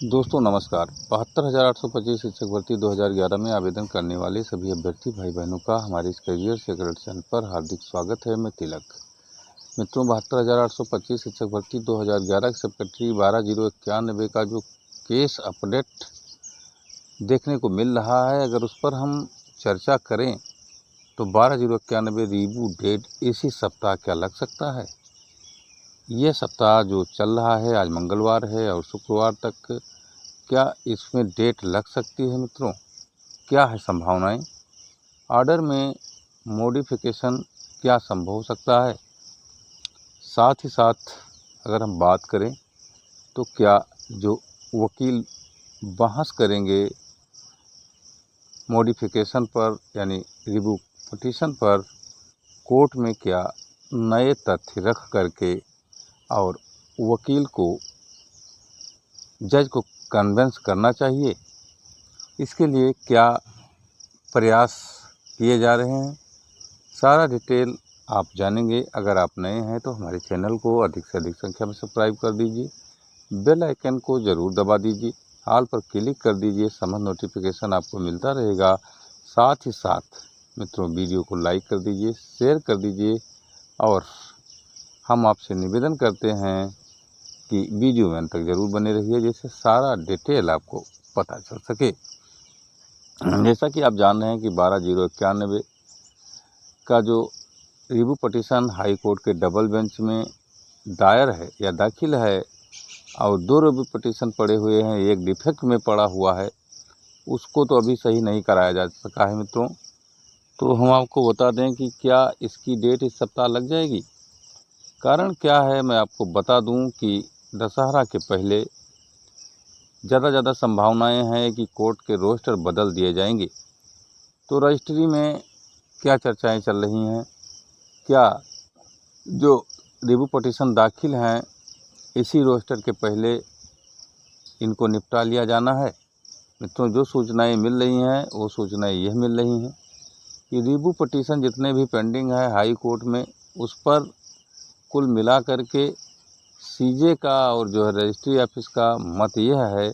दोस्तों नमस्कार। 72,825 शिक्षक भर्ती 2011 में आवेदन करने वाले सभी अभ्यर्थी भाई बहनों का हमारे इस करियर सीक्रेट चैनल पर हार्दिक स्वागत है। मैं तिलक। मित्रों, 72,825 शिक्षक भर्ती 2011 के सेक्रेटरी 12/091 का जो केस अपडेट देखने को मिल रहा है, अगर उस पर हम चर्चा करें तो 12/091 रिव्यू डेट इसी सप्ताह क्या लग सकता है। यह सप्ताह जो चल रहा है, आज मंगलवार है और शुक्रवार तक क्या इसमें डेट लग सकती है। मित्रों, क्या है संभावनाएं, ऑर्डर में मॉडिफिकेशन क्या संभव हो सकता है। साथ ही साथ अगर हम बात करें तो क्या जो वकील बहस करेंगे मॉडिफिकेशन पर यानी रिव्यू पिटीशन पर, कोर्ट में क्या नए तथ्य रख करके और वकील को जज को कन्विंस करना चाहिए, इसके लिए क्या प्रयास किए जा रहे हैं, सारा डिटेल आप जानेंगे। अगर आप नए हैं तो हमारे चैनल को अधिक से अधिक संख्या में सब्सक्राइब कर दीजिए, बेल आइकन को ज़रूर दबा दीजिए, ऑल पर क्लिक कर दीजिए, समस्त नोटिफिकेशन आपको मिलता रहेगा। साथ ही साथ मित्रों, वीडियो को लाइक कर दीजिए, शेयर कर दीजिए और हम आपसे निवेदन करते हैं कि वीडियो में अंत तक ज़रूर बने रहिए, जिससे सारा डिटेल आपको पता चल सके। जैसा कि आप जान रहे हैं कि 12/091 का जो रिव्यू पिटीशन हाई कोर्ट के डबल बेंच में दायर है या दाखिल है और 2 रिव्यू पिटीशन पड़े हुए हैं, एक डिफेक्ट में पड़ा हुआ है, उसको तो अभी सही नहीं कराया जा सका है। मित्रों, तो हम आपको बता दें कि क्या इसकी डेट इस सप्ताह लग जाएगी। कारण क्या है, मैं आपको बता दूं कि दशहरा के पहले ज़्यादा संभावनाएं हैं कि कोर्ट के रोस्टर बदल दिए जाएंगे। तो रजिस्ट्री में क्या चर्चाएं चल रही हैं, क्या जो रिव्यू पिटीशन दाखिल हैं इसी रोस्टर के पहले इनको निपटा लिया जाना है। मित्रों, जो सूचनाएं मिल रही हैं वो सूचनाएं यह मिल रही हैं कि रिव्यू पिटीशन जितने भी पेंडिंग है हाई कोर्ट में, उस पर कुल मिला करके सीजे का और जो है रजिस्ट्री ऑफिस का मत यह है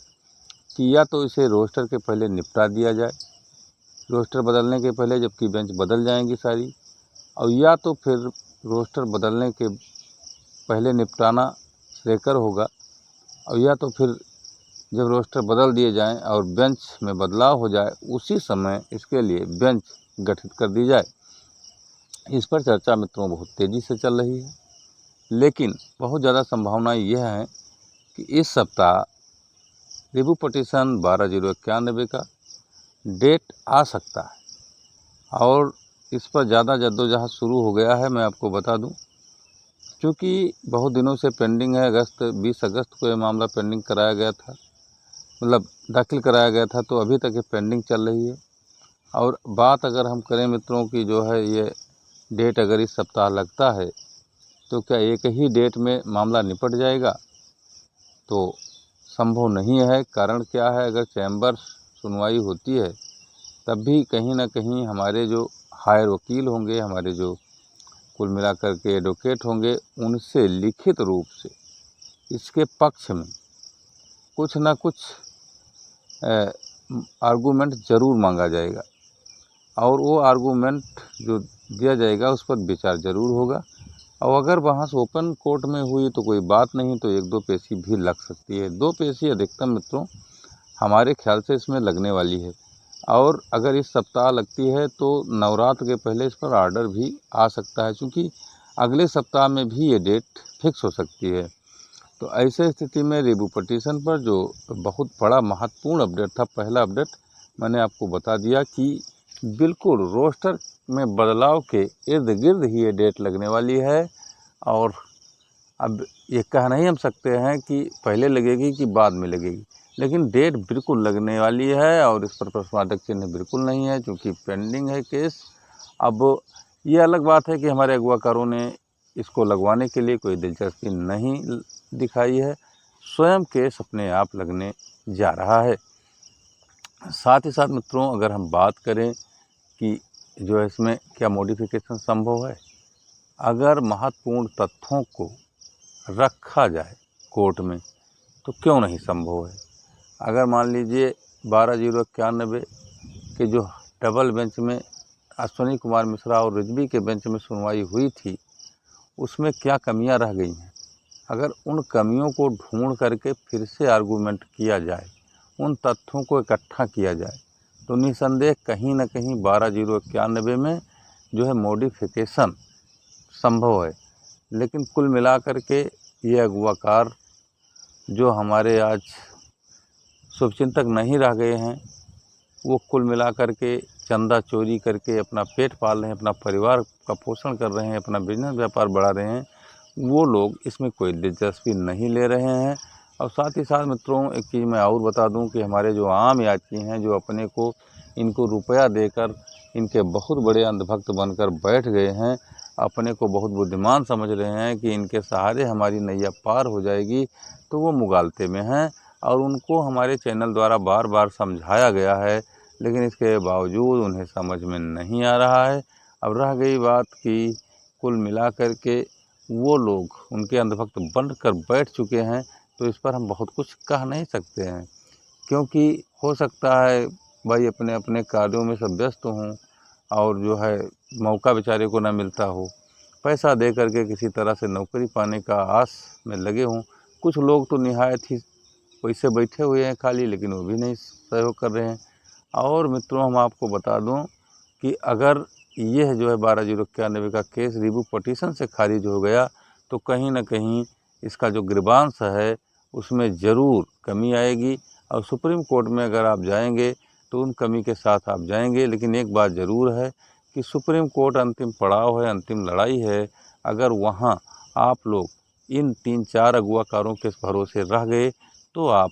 कि या तो इसे रोस्टर के पहले निपटा दिया जाए, रोस्टर बदलने के पहले, जबकि बेंच बदल जाएंगी सारी, और या तो फिर रोस्टर बदलने के पहले निपटाना श्रेयकर होगा, और या तो फिर जब रोस्टर बदल दिए जाएं और बेंच में बदलाव हो जाए उसी समय इसके लिए बेंच गठित कर दी जाए। इस पर चर्चा मित्रों बहुत तेज़ी से चल रही है, लेकिन बहुत ज़्यादा संभावना यह है कि इस सप्ताह रिव्यू पिटीशन 12/091 का डेट आ सकता है और इस पर ज़्यादा जद्दोजहद शुरू हो गया है। मैं आपको बता दूं, क्योंकि बहुत दिनों से पेंडिंग है। 20 अगस्त को यह मामला पेंडिंग कराया गया था, मतलब दाखिल कराया गया था, तो अभी तक ये पेंडिंग चल रही है। और बात अगर हम करें मित्रों की, जो है ये डेट अगर इस सप्ताह लगता है तो क्या एक ही डेट में मामला निपट जाएगा, तो संभव नहीं है। कारण क्या है, अगर चैम्बर सुनवाई होती है तब भी कहीं ना कहीं हमारे जो हायर वकील होंगे, हमारे जो कुल मिलाकर के एडवोकेट होंगे, उनसे लिखित रूप से इसके पक्ष में कुछ ना कुछ आर्गूमेंट ज़रूर मांगा जाएगा और वो आर्गूमेंट जो दिया जाएगा उस पर विचार ज़रूर होगा। और अगर बहस ओपन कोर्ट में हुई तो कोई बात नहीं, तो 1-2 पेशी भी लग सकती है। 2 पेशी अधिकतम मित्रों हमारे ख्याल से इसमें लगने वाली है। और अगर इस सप्ताह लगती है तो नवरात्र के पहले इस पर ऑर्डर भी आ सकता है, क्योंकि अगले सप्ताह में भी ये डेट फिक्स हो सकती है। तो ऐसे स्थिति में रिव्यू पिटीशन पर जो बहुत बड़ा महत्वपूर्ण अपडेट था, पहला अपडेट मैंने आपको बता दिया कि बिल्कुल रोस्टर में बदलाव के इर्द गिर्द ही ये डेट लगने वाली है। और अब ये कह नहीं हम सकते हैं कि पहले लगेगी कि बाद में लगेगी, लेकिन डेट बिल्कुल लगने वाली है और इस पर प्रश्नवाचक चिन्ह बिल्कुल नहीं है, क्योंकि पेंडिंग है केस। अब ये अलग बात है कि हमारे अगवाकारों ने इसको लगवाने के लिए कोई दिलचस्पी नहीं दिखाई है, स्वयं केस अपने आप लगने जा रहा है। साथ ही साथ मित्रों, अगर हम बात करें कि जो है इसमें क्या मॉडिफिकेशन संभव है, अगर महत्वपूर्ण तथ्यों को रखा जाए कोर्ट में तो क्यों नहीं संभव है। अगर मान लीजिए 12/091 के जो डबल बेंच में अश्विनी कुमार मिश्रा और रिजवी के बेंच में सुनवाई हुई थी, उसमें क्या कमियां रह गई हैं, अगर उन कमियों को ढूंढ करके फिर से आर्गूमेंट किया जाए, उन तथ्यों को इकट्ठा किया जाए, तो निसंदेह कहीं न कहीं 12/091 में जो है मॉडिफिकेशन संभव है। लेकिन कुल मिलाकर के ये अगवाकार जो हमारे आज शुभचिंतक नहीं रह गए हैं, वो कुल मिलाकर के चंदा चोरी करके अपना पेट पाल रहे हैं, अपना परिवार का पोषण कर रहे हैं, अपना बिजनेस व्यापार बढ़ा रहे हैं, वो लोग इसमें कोई दिलचस्पी नहीं ले रहे हैं। और साथ ही साथ मित्रों, एक चीज़ मैं और बता दूं कि हमारे जो आम यात्री हैं, जो अपने को इनको रुपया देकर इनके बहुत बड़े अंधभक्त बनकर बैठ गए हैं, अपने को बहुत बुद्धिमान समझ रहे हैं कि इनके सहारे हमारी नैया पार हो जाएगी, तो वो मुगालते में हैं। और उनको हमारे चैनल द्वारा बार बार समझाया गया है, लेकिन इसके बावजूद उन्हें समझ में नहीं आ रहा है। अब रह गई बात कि कुल मिलाकर के वो लोग उनके अंधभक्त बनकर बैठ चुके हैं, तो इस पर हम बहुत कुछ कह नहीं सकते हैं, क्योंकि हो सकता है भाई अपने अपने कार्यों में सब व्यस्त हों और जो है मौका बेचारे को ना मिलता हो, पैसा दे करके किसी तरह से नौकरी पाने का आस में लगे हों। कुछ लोग तो निहायत ही वैसे बैठे हुए हैं खाली, लेकिन वो भी नहीं सहयोग कर रहे हैं। और मित्रों, हम आपको बता दूं कि अगर यह जो है 12/091 का केस रिव्यू पटिशन से खारिज हो गया, तो कहीं ना कहीं इसका जो ग्रीवांस है उसमें ज़रूर कमी आएगी। और सुप्रीम कोर्ट में अगर आप जाएंगे तो उन कमी के साथ आप जाएंगे। लेकिन एक बात ज़रूर है कि सुप्रीम कोर्ट अंतिम पड़ाव है, अंतिम लड़ाई है। अगर वहाँ आप लोग इन 3-4 अगुवाकारों के भरोसे रह गए, तो आप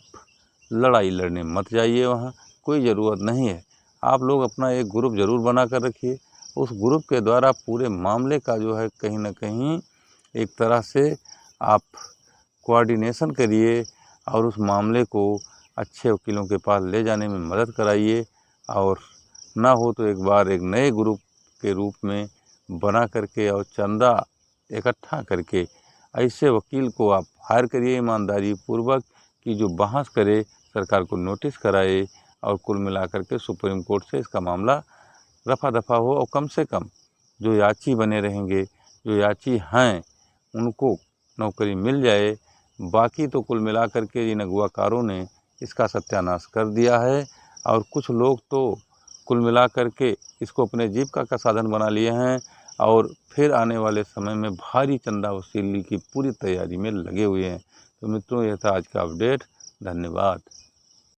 लड़ाई लड़ने मत जाइए, वहाँ कोई ज़रूरत नहीं है। आप लोग अपना एक ग्रुप ज़रूर बना कर रखिए, उस ग्रुप के द्वारा पूरे मामले का जो है कहीं ना कहीं एक तरह से आप कोऑर्डिनेशन करिए और उस मामले को अच्छे वकीलों के पास ले जाने में मदद कराइए। और ना हो तो एक बार एक नए ग्रुप के रूप में बना करके और चंदा इकट्ठा करके ऐसे वकील को आप हायर करिए ईमानदारी पूर्वक, कि जो बहस करे, सरकार को नोटिस कराए और कुल मिलाकर के सुप्रीम कोर्ट से इसका मामला रफा दफा हो। और कम से कम जो याची बने रहेंगे, जो याची हैं, उनको नौकरी मिल जाए। बाकी तो कुल मिलाकर के इन अगवाकारों ने इसका सत्यानाश कर दिया है। और कुछ लोग तो कुल मिलाकर के इसको अपने जीविका का साधन बना लिए हैं और फिर आने वाले समय में भारी चंदा वसूली की पूरी तैयारी में लगे हुए हैं। तो मित्रों, यह था आज का अपडेट। धन्यवाद।